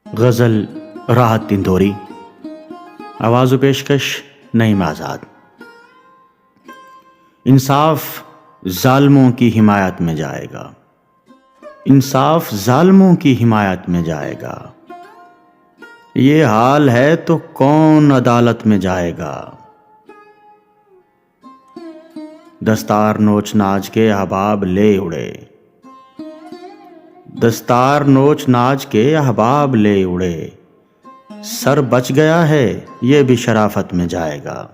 غزل راحت دندوری، آواز و پیشکش نعیم آزاد۔ انصاف ظالموں کی حمایت میں جائے گا، انصاف ظالموں کی حمایت میں جائے گا، یہ حال ہے تو کون عدالت میں جائے گا۔ دستار نوچ ناچ کے احباب لے اڑے، دستار نوچ ناچ کے احباب لے اڑے، سر بچ گیا ہے یہ بھی شرافت میں جائے گا۔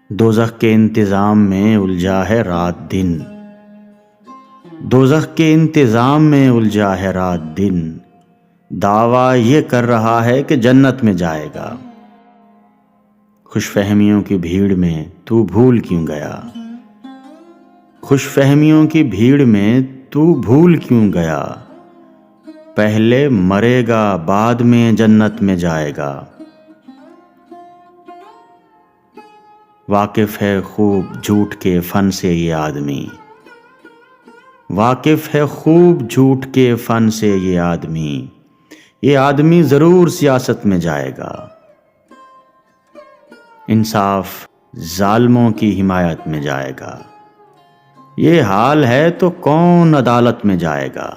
دوزخ کے انتظام میں الجھا ہے رات دن، دوزخ کے انتظام میں الجھا ہے رات دن، دعویٰ یہ کر رہا ہے کہ جنت میں جائے گا۔ خوش فہمیوں کی بھیڑ میں تو بھول کیوں گیا، خوش فہمیوں کی بھیڑ میں تو بھول کیوں گیا، پہلے مرے گا بعد میں جنت میں جائے گا۔ واقف ہے خوب جھوٹ کے فن سے یہ آدمی، واقف ہے خوب جھوٹ کے فن سے یہ آدمی ضرور سیاست میں جائے گا۔ انصاف ظالموں کی حمایت میں جائے گا، یہ حال ہے تو کون عدالت میں جائے گا۔